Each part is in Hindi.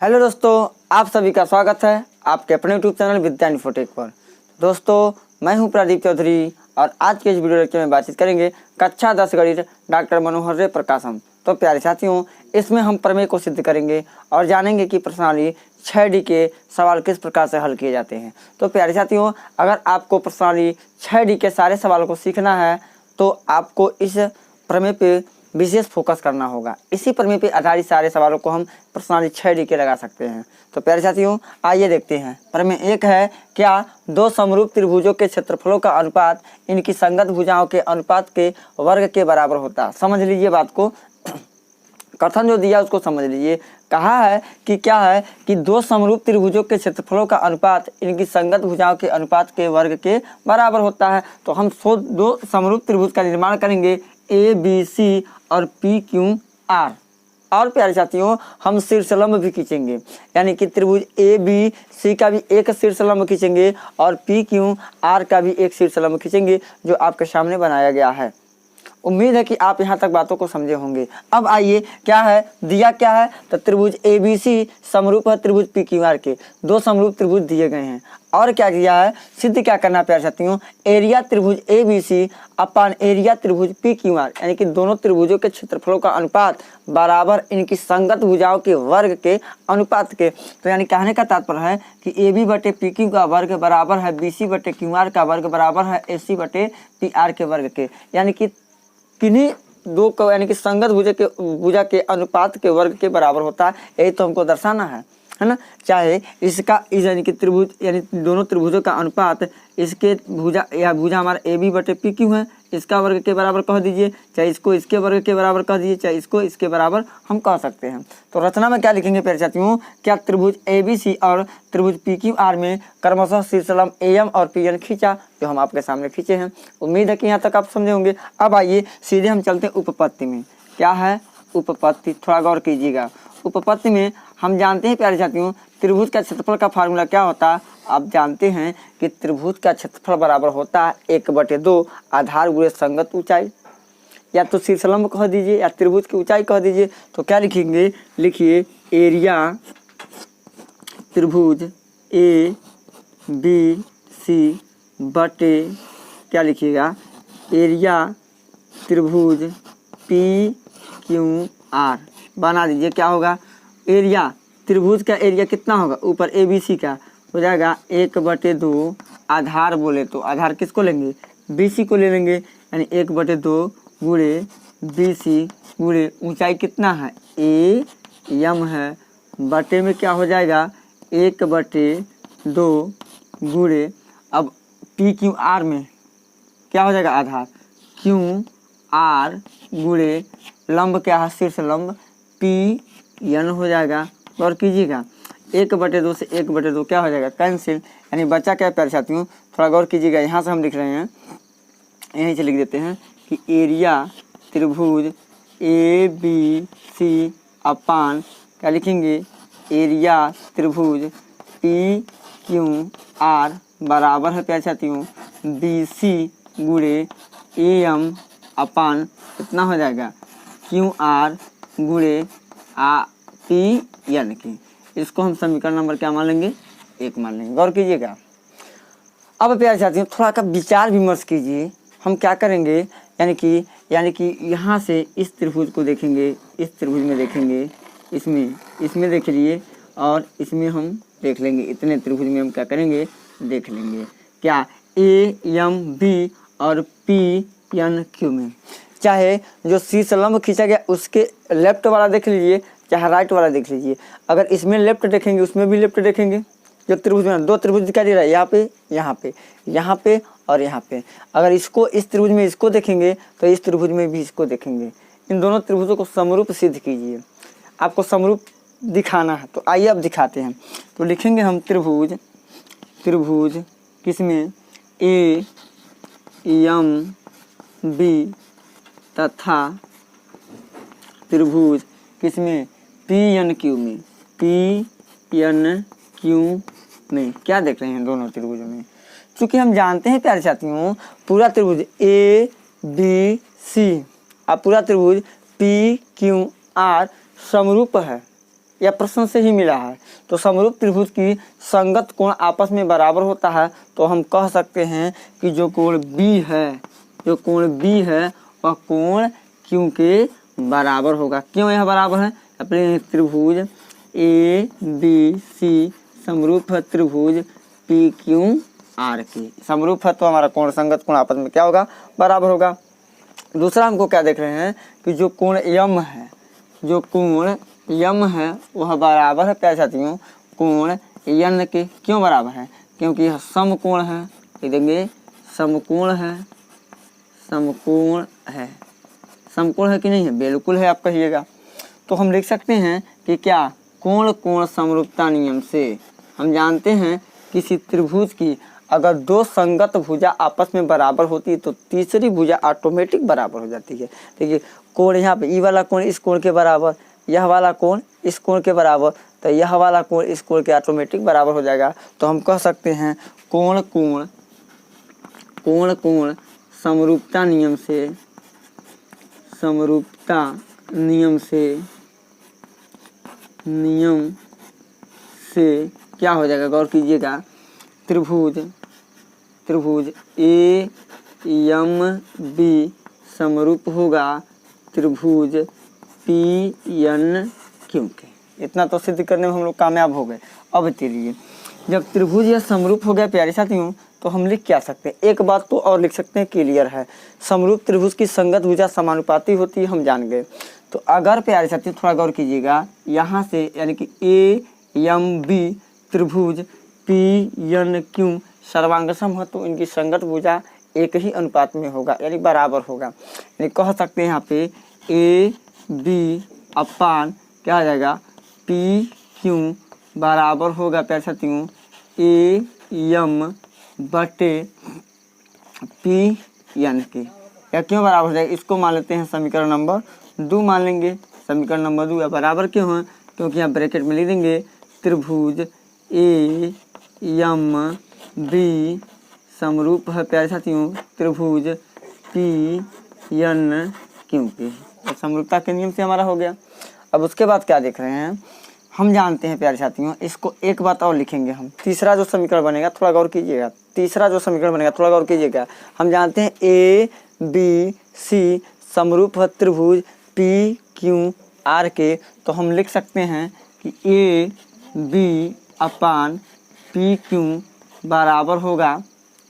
हेलो दोस्तों, आप सभी का स्वागत है आपके अपने यूट्यूब चैनल विद्या इन्फोटेक पर। दोस्तों, मैं हूं प्रदीप चौधरी और आज के इस वीडियो लेक्चर में बातचीत करेंगे कक्षा 10 गणित डॉक्टर मनोहर रे प्रकाशम। तो प्यारे साथियों, इसमें हम प्रमेय को सिद्ध करेंगे और जानेंगे कि प्रश्नावली 6D के सवाल किस प्रकार से हल किए जाते हैं। तो प्यारे साथियों, अगर आपको प्रश्नावली 6D के सारे सवालों को सीखना है तो आपको इस प्रमेय पे विशेष फोकस करना होगा। इसी प्रमेय पे आधारित सारे सवालों को हम प्रश्नावली 6D के लगा सकते हैं। तो प्यारे साथियों, आइए देखते हैं। प्रमेय 1 है, क्या दो समरूप त्रिभुजों के क्षेत्रफलों का अनुपात इनकी संगत भुजाओं के अनुपात के वर्ग के बराबर होता। समझ लीजिए बात को, कथन जो दिया उसको समझ लीजिए। कहा है कि क्या है कि दो समरूप त्रिभुजों के क्षेत्रफलों का अनुपात इनकी संगत भुजाओं के अनुपात के वर्ग के बराबर होता है। तो हम दो समरूप त्रिभुज का निर्माण करेंगे, ABC और PQR। और प्यारे साथियों, हम शीर्षलंब भी खींचेंगे, यानी कि त्रिभुज ABC का भी एक शीर्षलंब खींचेंगे और PQR का भी एक शीर्षलंब खींचेंगे, जो आपके सामने बनाया गया है। उम्मीद है कि आप यहाँ तक बातों को समझे होंगे। अब आइए, क्या है दिया, क्या है तो त्रिभुज ABC समरूप है त्रिभुज PQR के। दो समरूप त्रिभुज दिए गए हैं और क्या दिया है, सिद्ध क्या करना प्यारे साथियों, एरिया त्रिभुज ABC अपान एरिया त्रिभुज PQR, यानी कि दोनों त्रिभुजों के क्षेत्रफलों का अनुपात बराबर इनकी संगत भुजाओं के वर्ग के अनुपात के। तो यानी कहने का तात्पर्य है कि AB बटे PQ का वर्ग बराबर है BC बटे QR का वर्ग बराबर है AC बटे PR के वर्ग के। यानी कि किन्हीं दो को यानी कि संगत भुजा के अनुपात के वर्ग के बराबर होता है। यही तो हमको दर्शाना है ना। चाहे इसका इस यानी कि त्रिभुज यानी दोनों त्रिभुजों का अनुपात इसके भुजा या भुजा हमारा AB बटे PQ है, इसका वर्ग के बराबर कह दीजिए, चाहे इसको इसके वर्ग के बराबर कह दीजिए, चाहे इसको इसके बराबर हम कह सकते हैं। तो रचना में क्या लिखेंगे प्यारे साथियों, क्या त्रिभुज ABC और त्रिभुज PQR में क्रमशः शीर्षलंब AM और PN खींचा, जो हम आपके सामने खींचे हैं। उम्मीद है कि यहाँ तक आप समझे होंगे। अब आइए सीधे हम चलते हैं उपपत्ति में। क्या है उपपत्ति, थोड़ा गौर कीजिएगा। उपपत्ति में हम जानते हैं प्यारे साथियों, त्रिभुज का क्षेत्रफल का फार्मूला क्या होता है। आप जानते हैं कि त्रिभुज का क्षेत्रफल बराबर होता है 1/2 आधार गुणे संगत ऊंचाई, या तो शीर्षलंब कह दीजिए या त्रिभुज की ऊंचाई कह दीजिए। तो क्या लिखेंगे, लिखिए एरिया त्रिभुज ABC बटे क्या लिखिएगा, एरिया त्रिभुज PQR बना दीजिए। क्या होगा, एरिया त्रिभुज का एरिया कितना होगा, ऊपर ABC का हो जाएगा 1/2 आधार बोले तो आधार किसको लेंगे, BC को ले लेंगे, यानी 1/2 गुणे BC गुणे ऊंचाई कितना है AM है, बटे में क्या हो जाएगा 1/2 गुणे अब PQR में क्या हो जाएगा आधार QR गुणे लंब क्या है शीर्षलंब PN हो जाएगा। और कीजिएगा 1/2 से 1/2 क्या हो जाएगा कैंसिल, यानी बचा क्या प्यारे साथियों, थोड़ा गौर कीजिएगा। यहाँ से हम लिख रहे हैं, यहीं से लिख देते हैं कि एरिया त्रिभुज ABC अपान क्या लिखेंगे, एरिया त्रिभुज PQR बराबर है प्यारे साथियों BC गुणे AM अपान कितना हो जाएगा QR गुणे PN की। इसको हम समीकरण नंबर क्या मान लेंगे, 1 मान लेंगे। गौर कीजिएगा। अब प्यारे साथियों, थोड़ा का विचार विमर्श कीजिए। हम क्या करेंगे, यानी कि यहाँ से इस त्रिभुज को देखेंगे, इस त्रिभुज में देखेंगे, इसमें देख लीजिए और इसमें हम देख लेंगे। इतने त्रिभुज में हम क्या करेंगे, देख लेंगे। क्या AMB और PNQ में चाहे जो शीर्षलंब खींचा गया उसके लेफ्ट वाला देख लीजिए, चाहे राइट वाला देख लीजिए। अगर इसमें लेफ्ट देखेंगे उसमें भी लेफ्ट देखेंगे। जो त्रिभुज में दो त्रिभुज दिखाई दे रहा है, यहाँ पे और यहाँ पे, अगर इसको इस त्रिभुज में इसको देखेंगे तो इस त्रिभुज में भी इसको देखेंगे। इन दोनों त्रिभुजों को समरूप सिद्ध कीजिए। आपको समरूप दिखाना है, तो आइए अब दिखाते हैं। तो लिखेंगे हम त्रिभुज किसमें AMB तथा त्रिभुज किसमें PNQ में क्या देख रहे हैं दोनों त्रिभुजों में। चूंकि हम जानते हैं प्यारे साथियों, पूरा त्रिभुज ABC और पूरा त्रिभुज PQR समरूप है, या प्रश्न से ही मिला है। तो समरूप त्रिभुज की संगत कोण आपस में बराबर होता है तो हम कह सकते हैं कि जो कोण बी है, जो कोण बी है वह कोण क्यू के बराबर होगा। क्यों यह बराबर है? अपने त्रिभुज ए बी सी समरूप है त्रिभुज पी क्यू आर की। समरूप है तो हमारा कोण संगत कोण आपस में क्या होगा? बराबर होगा। दूसरा हमको क्या देख रहे हैं कि जो कोण यम है, जो कोण यम है वह बराबर है प्यारे साथियों कोण यन के। क्यों बराबर है? क्योंकि यह समकोण है। ये देंगे समकोण है, समकोण है, समकोण है कि नहीं है? बिल्कुल है, आप कहिएगा। तो हम लिख सकते हैं कि क्या कोण कोण समरूपता नियम से हम जानते हैं किसी त्रिभुज की अगर दो संगत भुजा आपस में बराबर होती है तो तीसरी भुजा ऑटोमेटिक बराबर हो जाती है। देखिए कोण यहाँ पे ई वाला कोण इस कोण के बराबर, यह वाला कोण इस कोण के बराबर, तो यह वाला कोण इस कोण के ऑटोमेटिक बराबर हो जाएगा। तो हम कह सकते हैं कोण कोण कोण कोण समरूपता नियम से, समरूपता नियम से क्या हो जाएगा? गौर कीजिएगा, त्रिभुज ए एम बी समरूप होगा त्रिभुज पी एन क्यू के। इतना तो सिद्ध करने में हम लोग कामयाब हो गए। अब चलिए जब त्रिभुज यह समरूप हो गया प्यारे साथियों तो हम लिख क्या सकते हैं? एक बात तो और लिख सकते हैं, क्लियर है। समरूप त्रिभुज की संगत भुजा समानुपाती होती है, हम जान गए। तो अगर प्यारे साथियों थोड़ा गौर कीजिएगा, यहाँ से यानी कि ए एम बी त्रिभुज पी एन क्यू सर्वांगसम है तो इनकी संगत भुजा एक ही अनुपात में होगा यानी बराबर होगा। यानी कह सकते हैं यहाँ पे ए बी अपान क्या हो जाएगा? पी क्यू बराबर होगा प्यारे साथियों ए एम बटे पी एन के। या क्यों बराबर हो जाएगा? इसको मान लेते हैं समीकरण नंबर 2 मान लेंगे। समीकरण नंबर 2 या बराबर क्यों है? क्योंकि यहाँ ब्रैकेट में लिख देंगे त्रिभुज ए एम बी समरूप है प्यारे साथियों त्रिभुज पी एन क्यू के। समरूपता के नियम से हमारा हो गया। अब उसके बाद क्या देख रहे हैं? हम जानते हैं प्यारे साथियों, इसको एक बात और लिखेंगे हम। तीसरा जो समीकरण बनेगा थोड़ा गौर कीजिएगा, हम जानते हैं ए बी सी समरूप है त्रिभुज पी क्यू आर के। तो हम लिख सकते हैं कि A B upon P Q बराबर होगा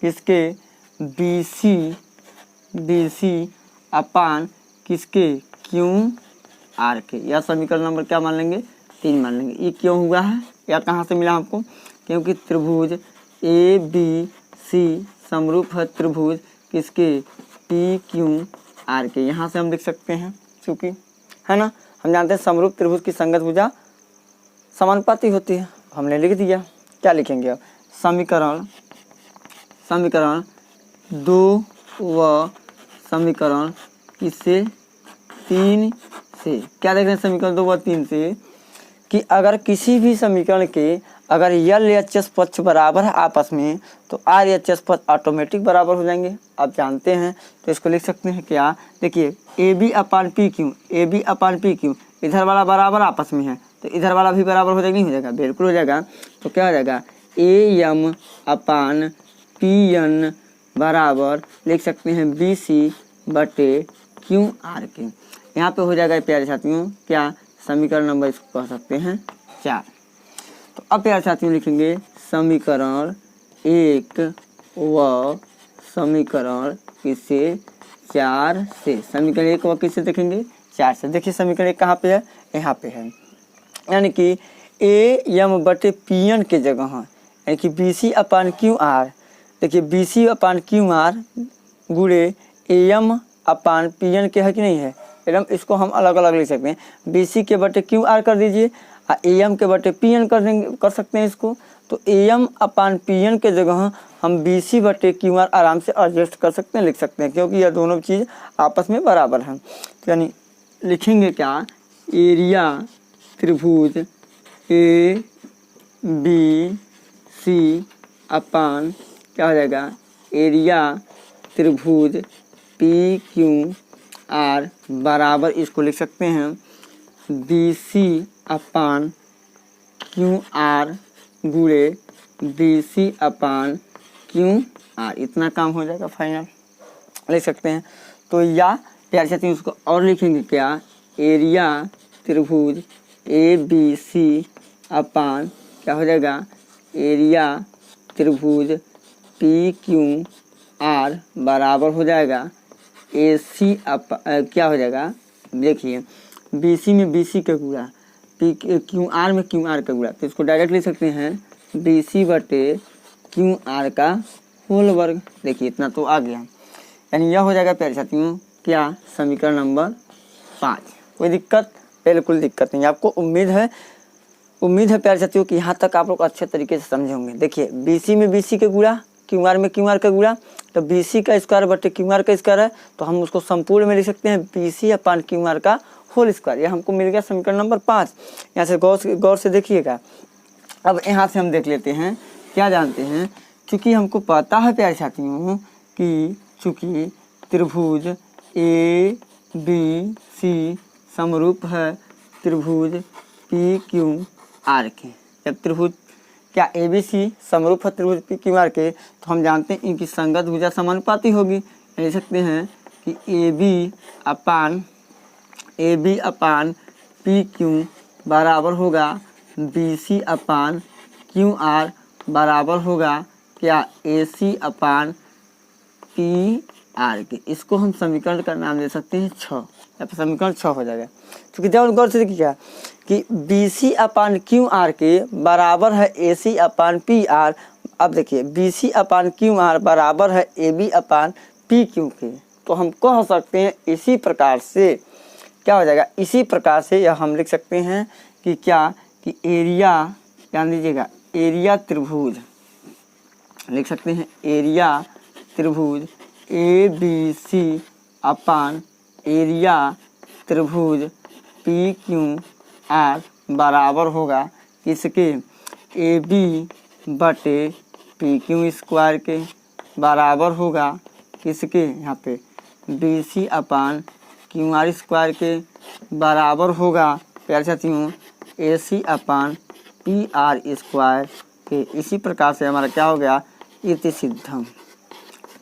किसके? बी सी अपान किसके? क्यू आर के। या समीकरण नंबर क्या मान लेंगे? 3 मान लेंगे। ये क्यों हुआ है या कहाँ से मिला हमको? क्योंकि त्रिभुज ए बी सी समरूप है त्रिभुज किसके? पी क्यू आर के। यहाँ से हम लिख सकते हैं क्योंकि है ना, हम जानते हैं समरूप त्रिभुज की संगत भुजा समानुपाती होती है। हमने लिख दिया। क्या लिखेंगे अब? समीकरण 2 व समीकरण किससे? 3 से। क्या देख रहे हैं समीकरण 2 व 3 से कि अगर किसी भी समीकरण के अगर यल एच एस पक्ष बराबर है आपस में तो आर एच एस पक्ष ऑटोमेटिक बराबर हो जाएंगे। आप जानते हैं तो इसको लिख सकते हैं क्या? देखिए A B upon P Q, A B upon P Q, इधर वाला बराबर आपस में है तो इधर वाला भी बराबर हो जाएगा, नहीं हो जाएगा? बिल्कुल हो जाएगा। तो क्या हो जाएगा? A M upon P N बराबर लिख सकते हैं बी सी बटे क्यू आर के। यहाँ पे हो जाएगा प्यारे साथियों क्या? समीकरण नंबर इसको कह सकते हैं 4। तो अब प्यारे साथियों लिखेंगे समीकरण 1 व समीकरण किससे? 4 से। समीकरण 1 व किससे देखेंगे? 4 से। देखिए समीकरण 1 कहाँ पे है? यहाँ पे है। यानी कि ए एम बटे पी एन के जगह है यानी कि B C upon Q R. देखिए B C upon Q R गुणे A M upon P N के है कि नहीं है? एकदम इसको हम अलग अलग लिख सकते हैं। बी सी के बटे क्यू आर कर दीजिए और ए एम के बटे पी एन कर सकते हैं इसको। तो A M upon P N के जगह हम बी सी बटे क्यू आर आराम से एडजस्ट कर सकते हैं, लिख सकते हैं क्योंकि यह दोनों चीज़ आपस में बराबर हैं। तो यानी लिखेंगे क्या? एरिया त्रिभुज ए बी सी अपान क्या हो जाएगा? एरिया त्रिभुज पी क्यू आर बराबर इसको लिख सकते हैं B C upon Q R गुणे BC अपान क्यू आर, इतना काम हो जाएगा फाइनल, लिख सकते हैं। तो या प्यार से हैं उसको और लिखेंगे क्या, एरिया त्रिभुज ABC अपान क्या हो जाएगा, एरिया त्रिभुज PQR बराबर हो जाएगा AC क्या हो जाएगा, देखिए BC में BC का गुणा, QR में QR का गुणा, तो इसको डायरेक्ट लिख सकते हैं BC बटे QR का होल वर्ग। देखिए इतना तो आ गया, यानी यह हो जाएगा प्यारे साथियों क्या, समीकरण नंबर 5। कोई दिक्कत, बिल्कुल दिक्कत नहीं। आपको उम्मीद है प्यारे साथियों कि यहाँ तक आप लोग अच्छे तरीके से समझे होंगे। देखिए BC में BC के गुणा, QR में QR का गुणा, तो BC का स्क्वायर बटे QR का स्क्वायर है, तो हम उसको संपूर्ण में लिख सकते हैं BC अपान QR का होल स्क्वायर। यह हमको मिल गया समीकरण नंबर 5। यहाँ से गौर से देखिएगा। अब यहाँ से हम देख लेते हैं, क्या जानते हैं, क्योंकि हमको पता है प्यारे साथियों कि चूँकि त्रिभुज ABC समरूप है त्रिभुज PQR के। जब त्रिभुज क्या ABC समरूप है त्रिभुज PQR के, तो हम जानते हैं इनकी संगत भुजा समानुपाती होगी। लिख सकते हैं कि AB अपान PQ बराबर होगा BC अपान QR बराबर होगा क्या, AC अपान PR के। इसको हम समीकरण का नाम दे सकते हैं 6, या फिर समीकरण 6 हो जाएगा। क्योंकि जब गौर से देखिएगा कि BC अपान QR के बराबर है AC अपान PR। अब देखिए BC अपान QR बराबर है AB अपान PQ के, तो हम कह सकते हैं इसी प्रकार से क्या हो जाएगा, इसी प्रकार से यह हम लिख सकते हैं कि क्या, कि एरिया, ध्यान दीजिएगा, एरिया त्रिभुज लिख सकते हैं, एरिया त्रिभुज ABC अपान एरिया त्रिभुज PQR बराबर होगा किसके, AB बटे PQ स्क्वायर के, बराबर होगा किसके, यहाँ पे BC अपान QR स्क्वायर के, बराबर होगा प्यारे साथियों AC अपान PR स्क्वायर के। इसी प्रकार से हमारा क्या हो गया, इति सिद्धम,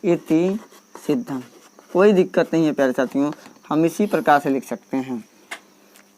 इति सिद्धम। कोई दिक्कत नहीं है प्यारे साथियों, हम इसी प्रकार से लिख सकते हैं।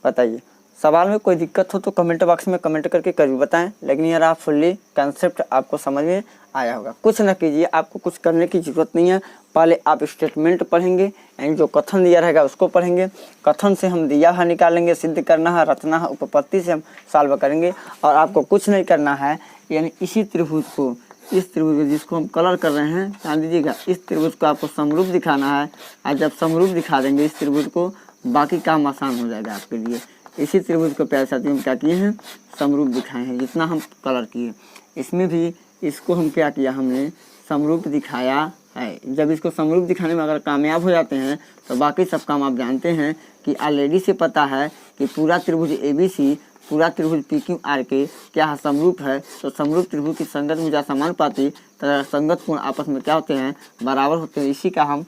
बताइए सवाल में कोई दिक्कत हो तो कमेंट बॉक्स में कमेंट करके कर भी बताएं, लेकिन यार आप फुल्ली कंसेप्ट आपको समझ में आया होगा। कुछ ना कीजिए, आपको कुछ करने की ज़रूरत नहीं है। पहले आप स्टेटमेंट पढ़ेंगे, यानी जो कथन दिया रहेगा उसको पढ़ेंगे। कथन से हम दिया है निकालेंगे, सिद्ध करना है, रचना है, उपपत्ति से हम सॉल्व करेंगे। और आपको कुछ नहीं करना है, यानी इसी त्रिभुज को, इस त्रिभुज को जिसको हम कलर कर रहे हैं, ध्यान दीजिएगा, इस त्रिभुज को आपको समरूप दिखाना है। और जब समरूप दिखा देंगे इस त्रिभुज को, बाकी काम आसान हो जाएगा आपके लिए। इसी त्रिभुज को प्यारे साथियों हम क्या किए हैं, समरूप दिखाए हैं, जितना हम कलर किए। इसमें भी इसको हम क्या किया, हमने समरूप दिखाया है। जब इसको समरूप दिखाने में अगर कामयाब हो जाते हैं तो बाकी सब काम आप जानते हैं कि ऑलरेडी से पता है कि पूरा त्रिभुज ABC, पूरा त्रिभुज PQR के क्या है, समरूप है। तो समरूप त्रिभुज की संगत भुजा समानुपाती तथा संगत कोण आपस में क्या होते हैं, बराबर होते हैं। इसी का हम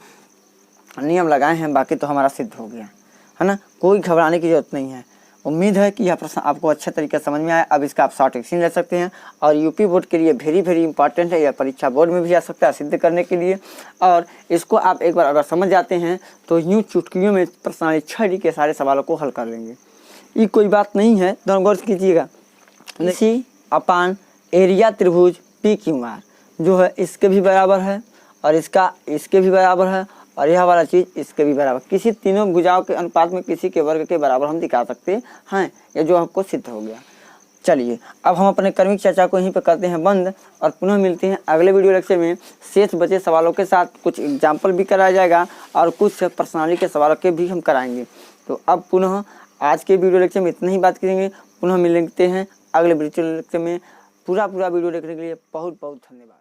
नियम लगाए हैं, बाकी तो हमारा सिद्ध हो गया है ना। कोई घबराने की जरूरत नहीं है। उम्मीद है कि यह प्रश्न आपको अच्छे तरीके से समझ में आया। अब इसका आप शॉर्ट एक्शन ले सकते हैं, और यूपी बोर्ड के लिए वेरी इंपॉर्टेंट है। यह परीक्षा बोर्ड में भी आ सकता है सिद्ध करने के लिए। और इसको आप एक बार अगर समझ जाते हैं तो यूँ चुटकियों में प्रश्नावली 6D के सारे सवालों को हल कर लेंगे। ये कोई बात नहीं है, दोनों गौर कीजिएगा। इसी अपान एरिया त्रिभुज PQR जो है इसके भी बराबर है, और इसका इसके भी बराबर है, और यह वाला चीज़ इसके भी बराबर। किसी तीनों भुजाओं के अनुपात में किसी के वर्ग के बराबर हम दिखा सकते हैं, ये जो आपको सिद्ध हो गया। चलिए अब हम अपने कर्मिक चर्चा को यहीं पर करते हैं बंद, और पुनः मिलते हैं अगले वीडियो लेक्चर में शेष बचे सवालों के साथ। कुछ एग्जाम्पल भी कराया जाएगा और कुछ प्रश्नावली के सवालों के भी हम कराएंगे। तो अब पुनः आज के वीडियो लेक्चर में इतना ही बात करेंगे। पुनः मिलते हैं अगले वीडियो लेक्चर में। पूरा वीडियो देखने के लिए बहुत धन्यवाद।